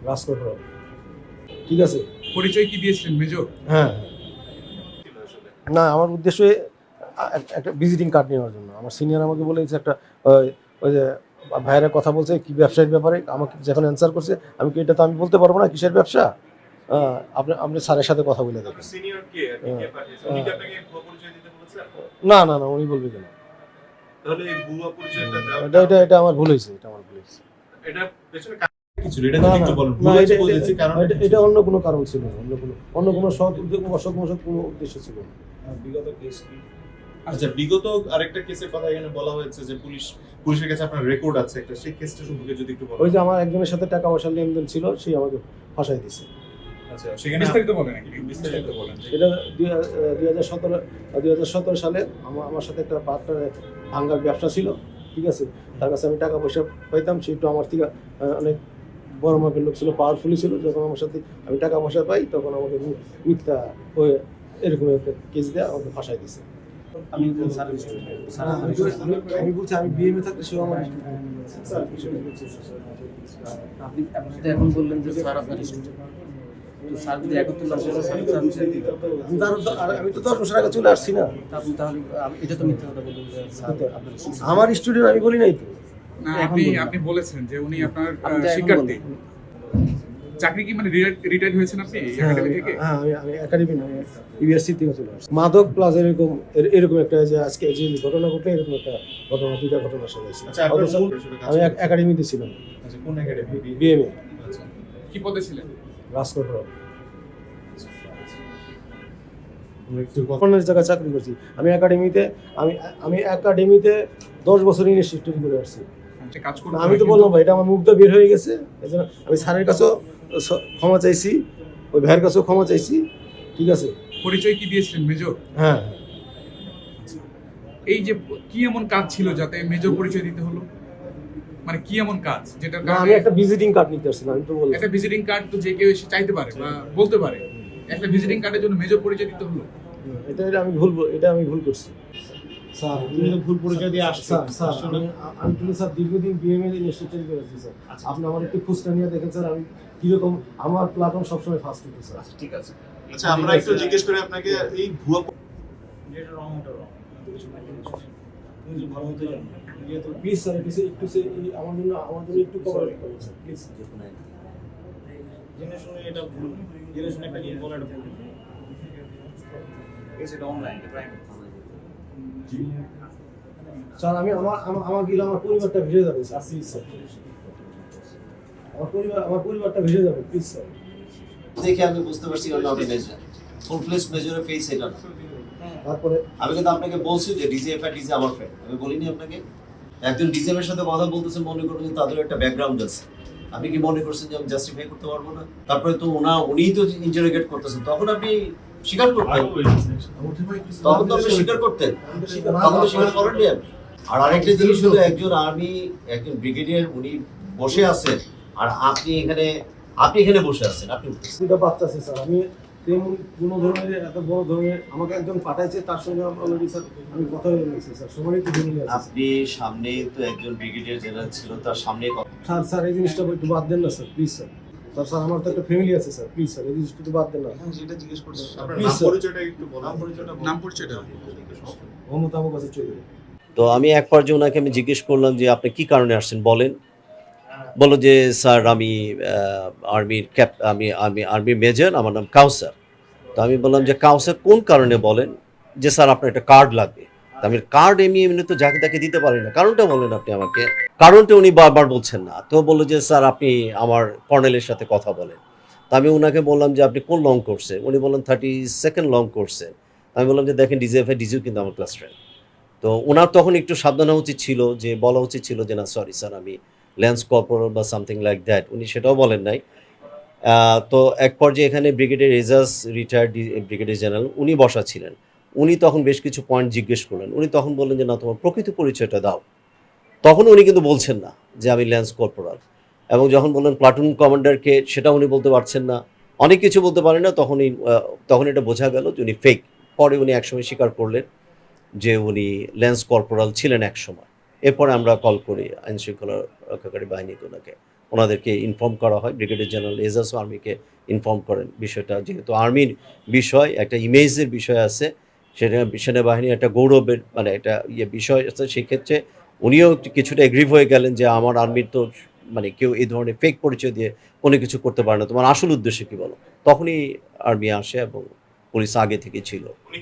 রাজকোট। ঠিক আছে। পরিচয় কি দিয়েছিলেন মেজর? হ্যাঁ। না, আমার উদ্দেশ্য একটা ভিজিটিং কার্ড নেওয়ার জন্য। আমার সিনিয়র আমাকে বলেছে একটা ওই ওই যে ভাইয়েরা কথা বলছে কি ব্যবসার ব্যাপারে আমাকে যখন অ্যান্সার করছে, আমি কি এটা তো আমি বলতে পারবো না কিসের ব্যবসা। আপনি আপনি স্যারের সাথে কথা বলে দেখেন। সিনিয়র কে আর কি কে পাঠিয়েছে? উনি কি আপনাকে ভুয়া পরিচয় দিতে বলেছেন? না না না, উনি বলবে কেন? তাহলে এই ভুয়া পরিচয়টা এটা আমার ভুল হয়েছে, এটা আমার ভুল হয়েছে। এটা পেছনে কারণ কি ছিল? এটা না যদি না একটু বলেন। না, ভুল হয়েছে বলেছি কারণ এটা অন্য কোনো কারণ ছিল না, অন্য কোনো সৎ উদ্যোগ অসৎ কোনো উদ্দেশ্য ছিল না। বিগত কেস কি? আচ্ছা, বিগত আরেকটা কেসের কথা এখানে বলা হয়েছে যে পুলিশের কাছে আপনার রেকর্ড আছে একটা, সেই কেসটা সম্পর্কে যদি একটু বলেন। ওই যে আমার একজনের সাথে টাকা পয়সার লেনদেন ছিল, সেই আমাকে ফাঁসাই দিছে। আচ্ছা, সেখানে বিস্তারিত বলেন একটু। বিস্তারিত বলেন। এটা 2017 সালে আমার সাথে একটা পার্টনার ভাঙ্গার ব্যবসা ছিল। ঠিক আছে, তার কাছে আমি টাকা পয়সা পাইতাম, সে একটু আমার থেকে অনেক বড় মাপের লোক ছিল, পাওয়ারফুলি ছিল। যখন আমার সাথে আমি টাকা পয়সা পাই তখন আমাকে মিথ্যা হয়ে এরকম একটা কেস দেওয়া আমাকে ফাঁসাই দিছে। আমি আমি বলছি আমি বিএমএ থাকতে সেও আমার আপনি তো এখন বললেন যে স্যার আপনার স্টুডেন্ট, তো স্যার যদি একত্র না বলে আমি তো 10 বছর আগে চলে আসছি না। আপনি তাহলে এটা তো মিথ্যা কথা বললেন যে স্যার আপনার student। আমার স্টুডেন্ট আমি বলি নাই তো। না, এখন আপনি বলুন। আপনি বলেছেন যে উনি আপনার আপনি তো এখন শিক্ষার্থী। বলুন। চাকরি কি মানে রিটায়ার্ড হয়েছেন আপনি এই একাডেমি থেকে? হ্যাঁ, আমি একাডেমি না, ইউনিভার্সিটি থেকে চলে আসছি। মাদক প্লাস এরকম একটা যে আজকে যে ঘটনা ঘটলো, এরকম একটা ঘটনা, দুইটা ঘটনা সাজাইছি। আচ্ছা, আপনার অথচ মূল বিষয়টা কাজ আমি করছে। একাডেমিতে ছিলাম, আচ্ছা, কোন একাডেমি? বিএমএ আচ্ছা। কি পদে ছিলেন? রাজকোট। আমরা একটু কথা অনেক জায়গায় চাকরি করছি। আমি একাডেমিতে 10 বছর ইংলিশ স্টাডি করে আসছি। সে কাজ করতে আমি তো হয়, বললাম ভাই, এটা আমার মুখটা বের হয়ে গেছে। এজন্য আমি স্যারের কাছেও ক্ষমা চাইছি, ওই ভাইয়ের কাছেও ক্ষমা চাইছি। ঠিক আছে। কিন্তু পরিচয় কি দিয়েছিলেন মেজর? হ্যাঁ, এই যে কি এমন কাজ ছিল যাতে মেজর পরিচয় দিতে হলো? মানে কি এমন কাজ যেটার না, আমি কারণে একটা ভিজিটিং কার্ড নিতে আসছিলাম, আমি তো বললাম। একটা ভিজিটিং কার্ড তো যে কেউ এসে চাইতে পারে বা বলতে পারে, একটা ভিজিটিং কার্ডের জন্য মেজর পরিচয় দিতে হলো? এটা আমি ভুল করছি স্যার। তুমি তো ভুল পরিচয় দিয়ে আসছো। স্যার আমি কিন্তু স্যার দীর্ঘদিন বিএমএ ইনস্টিটিউটে করে আছি স্যার। আপনি আমার একটু খোঁজটা নিয়ে দেখেন স্যার, আমি কিরকম আমার প্ল্যাটফর্ম সবসময় ফার্স্ট হতো স্যার। ঠিক আছে। আচ্ছা, আমরা একটু জিজ্ঞেস করি আপনাকে এই ভুয়া যেটা রং ওটা রং, কিছু তুমি যদি ভালো হতে জানো যেহেতু প্লিজ স্যার আমার জন্য একটু কভার করুন স্যার প্লিজ। জেনে শুনে এটা ভুল, জেনে শুনে একটা জিনিস বলা এটা ভুল। এটা অনলাইন ক্রাইম। স্যার আমি আমার গেলে আমার পরিবারটা ভেসে যাবে স্যার, প্লিজ স্যার। আমার পরিবারটা ভেসে যাবে, প্লিজ স্যার। দেখে আমি বুঝতে পারছি ওর নট মেজর, ফুল ফ্লেজ মেজরের ফেস এটা না। তারপরে আমি কিন্তু আপনাকে বলছি যে ডিজিএফ আর ডিজি আমার ফ্রেন্ড, আমি বলিনি আপনাকে? একজন ডিজিএফ এর সাথে কথা বলতেছেন, মনে করুন যে তাদের একটা ব্যাকগ্রাউন্ড আছে, আপনি কি মনে করছেন যে আমি জাস্টিফাই করতে পারবো না? তারপরে তো উনিই তো ইন্টারোগেট করতেছেন, তখন আপনি স্বীকার করতেন, তখন তো আপনি স্বীকার করতেন, তখন তো স্বীকার করেননি আপনি। আর আরেকটা জিনিস হলো, একজন ব্রিগেডিয়ার উনি বসে আছেন আর আপনি এখানে বসে আছেন, আপনি দুটা বাচ্চা আছে স্যার। আমি তেমন কোনো ধরনের এত বড় ধরনের আমাকে একজন পাঠাইছে, তার সঙ্গে অলরেডি স্যার আমি কথা বলে নিয়েছি স্যার, সবারই তো জেনে আছে আপনি সামনে তো একজন ব্রিগেডিয়ার জেনারেল ছিল, তার সামনে স্যার এই জিনিসটা একটু বাদ দেন না স্যার, প্লিজ স্যার। স্যার আমার তো একটা ফ্যামিলি আছে স্যার, প্লিজ স্যার এই জিনিসটা একটু বাদ দেন না। যেটা জিজ্ঞেস করছেন আপনার Please, নাম sir. পরিচয়টা একটু বলুন। নাম পরিচয়টা মোহাম্মদ আবু কাছে চৌধুরী। তো আমি এক পর্যায়ে ওনাকে আমি জিজ্ঞেস করলাম যে আপনি কি কারণে আসছেন বলেন। বলো যে স্যার আমি আর্মির মেজর, আমার নাম কাউসার। তো আমি বললাম যে কাউসার কোন কারণে বলেন, যে স্যার আপনার একটা কার্ড লাগবে। তো আমি কার্ড এমনি তো যাকে তাকে দিতে পারি না, কারণটা বলেন আপনি আমাকে। কারণটা উনি বারবার বলছেন না, তো বললো যে স্যার আপনি আমার কর্নেলের সাথে কথা বলেন। তো আমি ওনাকে বললাম যে আপনি কোন লং কোর্সে, উনি বললেন 32nd লং কোর্সে। আমি বললাম যে দেখেন ডিজিও কিন্তু আমার ক্লাস ফ্রেন্ড। তো ওনার তখন একটু সাবধান হওয়া উচিত ছিল, যে বলা উচিত ছিল যে না সরি স্যার আমি ল্যান্স কর্পোরাল বা সামথিং লাইক দ্যাট, উনি সেটাও বলেন নাই। তো এক পর্যায়ে এখানে brigadier Ejaz retired brigadier general উনি বসা ছিলেন। উনি তখন বেশ কিছু পয়েন্ট জিজ্ঞেস করলেন, উনি তখন বললেন যে না তোমার প্রকৃত পরিচয়টা দাও। তখন উনি কিন্তু বলছেন না যে আমি ল্যান্স কর্পোরাল, এবং যখন বললেন প্লাটুন কমান্ডারকে, সেটা উনি বলতে পারছেন না, অনেক কিছু বলতে পারেন না। তখন এটা বোঝা গেল যে উনি ফেক। পরে উনি একসময় স্বীকার করলেন যে উনি ল্যান্স কর্পোরাল ছিলেন এক সময়। এরপরে আমরা কল করি আইন শৃঙ্খলা রক্ষাকারী বাহিনীতে ওনাকে ওনাদেরকে ইনফর্ম করা হয়। ব্রিগেডিয়ার জেনারেল এজাজও আর্মিকে ইনফর্ম করেন বিষয়টা, যেহেতু আর্মির বিষয় একটা ইমেজের বিষয় আছে, সেটা সেনাবাহিনীর একটা গৌরবের মানে একটা বিষয় আছে, সেক্ষেত্রে উনিও কিছুটা এগ্রিভ হয়ে গেলেন যে আমার আর্মির তো মানে কেউ এই ধরনের ফেক পরিচয় দিয়ে কোনো কিছু করতে পারে না, তোমার আসল উদ্দেশ্য কী বলো। তখনই আর্মি আসে এবং পুলিশ আগে থেকে ছিল। উনি